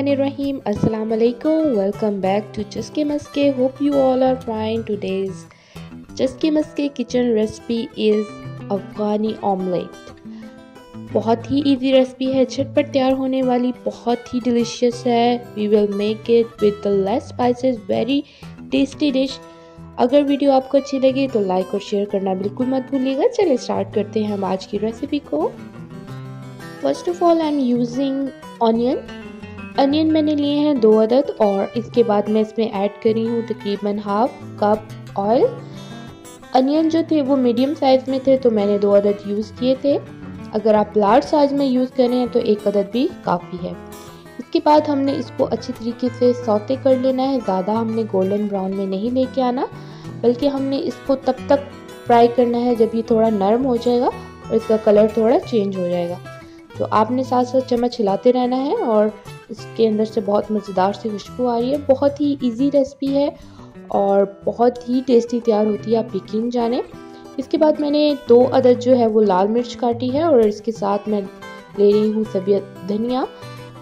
Bismillahirrahmanirrahim. Assalamu alaikum. Welcome back to Chuske Muske. Hope you all are fine. Today's Chuske Muske kitchen recipe is Afghani omelette. बहुत ही easy recipe है, झटपट तैयार होने वाली, बहुत ही डिलीशियस है। We will make it with the less spices, very tasty dish. अगर वीडियो आपको अच्छी लगी तो लाइक और शेयर करना बिल्कुल मत भूलिएगा। चलिए स्टार्ट करते हैं हम आज की रेसिपी को। First of all I am using onion मैंने लिए हैं 2 अदद, और इसके बाद मैं इसमें ऐड करी हूँ तकरीबन हाफ कप ऑयल। अनियन जो थे वो मीडियम साइज़ में थे तो मैंने 2 अदद यूज़ किए थे। अगर आप लार्ज साइज़ में यूज़ करें हैं तो 1 अदद भी काफ़ी है। इसके बाद हमने इसको अच्छी तरीके से सौते कर लेना है। ज़्यादा हमने गोल्डन ब्राउन में नहीं लेके आना, बल्कि हमने इसको तब तक फ्राई करना है जब ये थोड़ा नरम हो जाएगा और इसका कलर थोड़ा चेंज हो जाएगा। तो आपने साथ साथ चम्मच हिलाते रहना है और इसके अंदर से बहुत मज़ेदार सी खुशबू आ रही है। बहुत ही इजी रेसिपी है और बहुत ही टेस्टी तैयार होती है, आप यकीन जाने। इसके बाद मैंने 2 अदद जो है वो लाल मिर्च काटी है और इसके साथ मैं ले रही हूँ सबियत धनिया।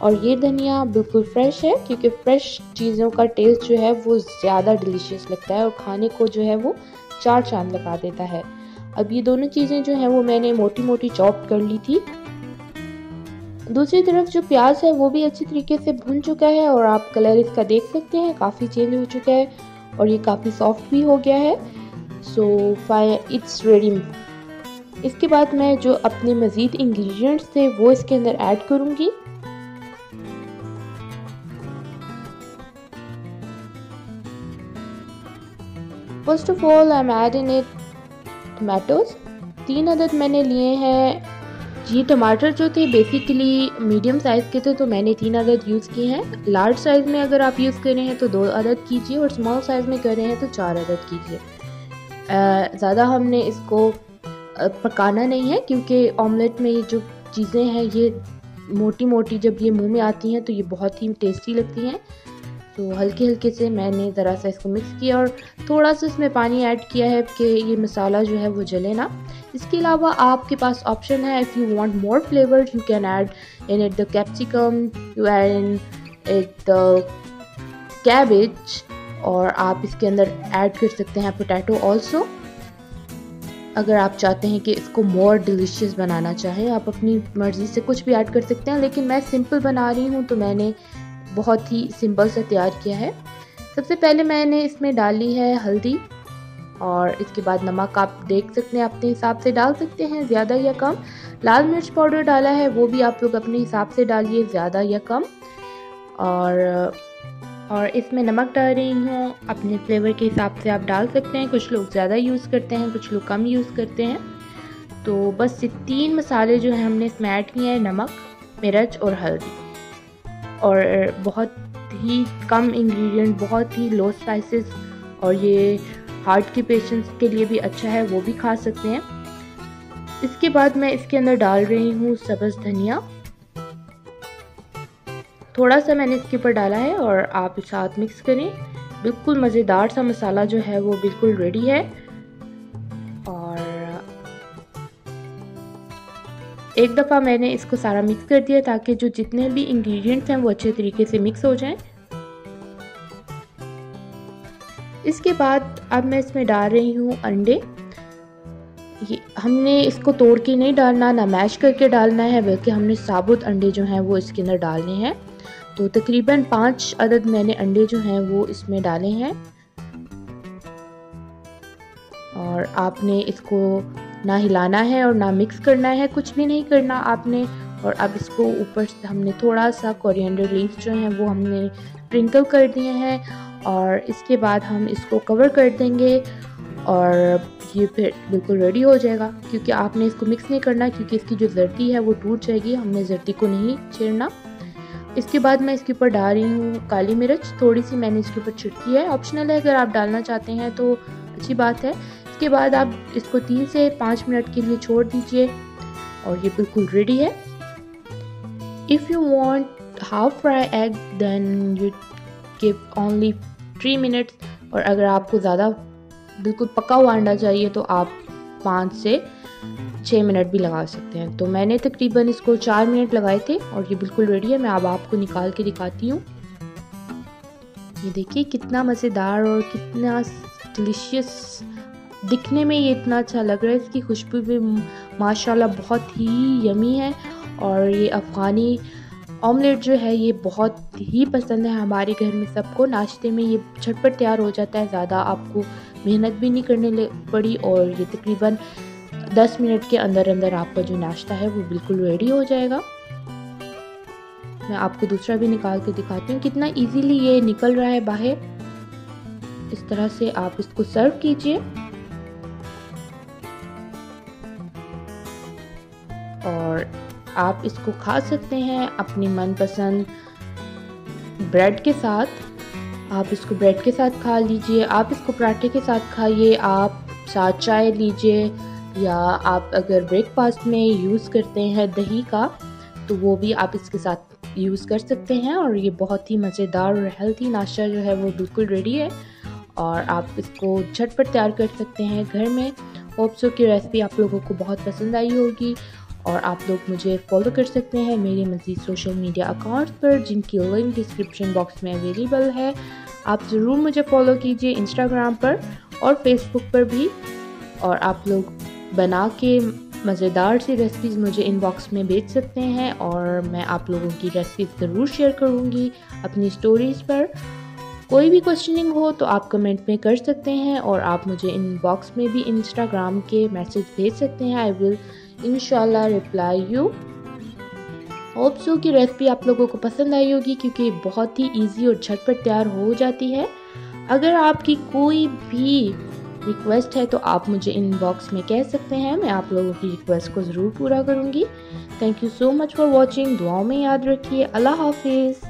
और ये धनिया बिल्कुल फ्रेश है, क्योंकि फ्रेश चीज़ों का टेस्ट जो है वो ज़्यादा डिलीशियस लगता है और खाने को जो है वो 4 चांद लगा देता है। अब ये दोनों चीज़ें जो हैं वो मैंने मोटी मोटी चॉप कर ली थी। दूसरी तरफ जो प्याज है वो भी अच्छी तरीके से भुन चुका है और आप कलर इसका देख सकते हैं, काफ़ी चेंज हो चुका है और ये काफ़ी सॉफ्ट भी हो गया है। So it's ready. इसके बाद मैं जो अपने मज़ीद इंग्रेडिएंट्स थे वो इसके अंदर ऐड करूँगी। First of all I am adding it tomatoes. 3 अदद मैंने लिए हैं। ये टमाटर जो थे बेसिकली मीडियम साइज़ के थे तो मैंने 3 अदद यूज़ किए हैं। लार्ज साइज़ में अगर आप यूज़ कर रहे हैं तो 2 अदद कीजिए और स्मॉल साइज़ में कर रहे हैं तो 4 अदद कीजिए। ज़्यादा हमने इसको पकाना नहीं है, क्योंकि ऑमलेट में ये जो चीज़ें हैं ये मोटी मोटी जब ये मुंह में आती हैं तो ये बहुत ही टेस्टी लगती हैं। तो हल्के हल्के से मैंने ज़रा सा इसको मिक्स किया और थोड़ा सा इसमें पानी ऐड किया है कि ये मसाला जो है वो जले ना। इसके अलावा आपके पास ऑप्शन है, if you want more flavour you can add in it the capsicum, you add in it the cabbage, और आप इसके अंदर ऐड कर सकते हैं पोटैटो ऑल्सो। अगर आप चाहते हैं कि इसको मोर डिलीशियस बनाना चाहें, आप अपनी मर्ज़ी से कुछ भी ऐड कर सकते हैं, लेकिन मैं सिंपल बना रही हूँ तो मैंने बहुत ही सिंपल सा तैयार किया है। सबसे पहले मैंने इसमें डाली है हल्दी, और इसके बाद नमक आप देख सकते हैं अपने हिसाब से डाल सकते हैं, ज़्यादा या कम। लाल मिर्च पाउडर डाला है, वो भी आप लोग अपने हिसाब से डालिए, ज़्यादा या कम। और इसमें नमक डाल रही हूँ, अपने फ्लेवर के हिसाब से आप डाल सकते हैं। कुछ लोग ज़्यादा यूज़ करते हैं, कुछ लोग कम यूज़ करते हैं। तो बस ये 3 मसाले जो हैं हमने इसमें ऐड किए हैं, नमक, मिर्च और हल्दी, और बहुत ही कम इंग्रेडिएंट, बहुत ही लो स्पाइसेस, और ये हार्ट के पेशेंट्स के लिए भी अच्छा है, वो भी खा सकते हैं। इसके बाद मैं इसके अंदर डाल रही हूँ सब्ज़ धनिया, थोड़ा सा मैंने इसके ऊपर डाला है, और आप इस साथ मिक्स करें। बिल्कुल मज़ेदार सा मसाला जो है वो बिल्कुल रेडी है। और एक दफ़ा मैंने इसको सारा मिक्स कर दिया ताकि जो जितने भी इंग्रेडिएंट्स हैं वो अच्छे तरीके से मिक्स हो जाएं। इसके बाद अब मैं इसमें डाल रही हूँ अंडे। ये हमने इसको तोड़ के नहीं डालना, ना मैश करके डालना है, बल्कि हमने साबुत अंडे जो हैं वो इसके अंदर डालने हैं। तो तकरीबन 5 अदद मैंने अंडे जो हैं वो इसमें डाले हैं, और आपने इसको ना हिलाना है और ना मिक्स करना है, कुछ भी नहीं करना आपने। और अब इसको ऊपर से हमने थोड़ा सा कोरिएंडर लीव्स जो हैं वो हमने स्प्रिंकल कर दिए हैं, और इसके बाद हम इसको कवर कर देंगे और ये फिर बिल्कुल रेडी हो जाएगा। क्योंकि आपने इसको मिक्स नहीं करना, क्योंकि इसकी जो जर्दी है वो टूट जाएगी, हमने जर्दी को नहीं छेड़ना। इसके बाद मैं इसके ऊपर डाल रही हूँ काली मिर्च, थोड़ी सी मैंने इसके ऊपर छिड़की है, ऑप्शनल है, अगर आप डालना चाहते हैं तो अच्छी बात है। इसके बाद आप इसको 3 से 5 मिनट के लिए छोड़ दीजिए और ये बिल्कुल रेडी है। If you want half fry egg then you give only 3 minutes, और अगर आपको ज़्यादा बिल्कुल पका हुआ अंडा चाहिए तो आप 5 से 6 मिनट भी लगा सकते हैं। तो मैंने तकरीबन इसको 4 मिनट लगाए थे और ये बिल्कुल रेडी है। मैं अब आपको निकाल के दिखाती हूँ। ये देखिए कितना मज़ेदार और कितना डिलीशियस, दिखने में ये इतना अच्छा लग रहा है। इसकी खुशबू भी माशाल्लाह बहुत ही यमी है। और ये अफ़गानी ऑमलेट जो है ये बहुत ही पसंद है हमारे घर में सबको। नाश्ते में ये झटपट तैयार हो जाता है, ज़्यादा आपको मेहनत भी नहीं करने पड़ी और ये तकरीबन 10 मिनट के अंदर अंदर आपका जो नाश्ता है वो बिल्कुल रेडी हो जाएगा। मैं आपको दूसरा भी निकाल के दिखाती हूँ कितना इजीली ये निकल रहा है बाहर। इस तरह से आप इसको सर्व कीजिए और आप इसको खा सकते हैं अपनी मनपसंद ब्रेड के साथ। आप इसको ब्रेड के साथ खा लीजिए, आप इसको पराठे के साथ खाइए, आप साथ चाय लीजिए, या आप अगर ब्रेकफास्ट में यूज़ करते हैं दही का तो वो भी आप इसके साथ यूज़ कर सकते हैं। और ये बहुत ही मज़ेदार और हेल्थी नाश्ता जो है वो बिल्कुल रेडी है और आप इसको झटपट तैयार कर सकते हैं घर में। होप सो की रेसिपी आप लोगों को बहुत पसंद आई होगी और आप लोग मुझे फॉलो कर सकते हैं मेरे मज़ीद सोशल मीडिया अकाउंट्स पर, जिनकी लिंक डिस्क्रिप्शन बॉक्स में अवेलेबल है। आप ज़रूर मुझे फॉलो कीजिए इंस्टाग्राम पर और फेसबुक पर भी। और आप लोग बना के मज़ेदार सी रेसिपीज़ मुझे इनबॉक्स में भेज सकते हैं और मैं आप लोगों की रेसिपीज़ ज़रूर शेयर करूँगी अपनी स्टोरीज़ पर। कोई भी क्वेश्चनिंग हो तो आप कमेंट में कर सकते हैं और आप मुझे इनबॉक्स में भी इंस्टाग्राम के मैसेज भेज सकते हैं। आई विल इंशाल्लाह रिप्लाई यू। होप सो की रेसिपी आप लोगों को पसंद आई होगी क्योंकि बहुत ही इजी और झटपट तैयार हो जाती है। अगर आपकी कोई भी रिक्वेस्ट है तो आप मुझे इनबॉक्स में कह सकते हैं, मैं आप लोगों की रिक्वेस्ट को ज़रूर पूरा करूँगी। Thank you so much for watching. दुआओं में याद रखिए। अल्लाह हाफिज़।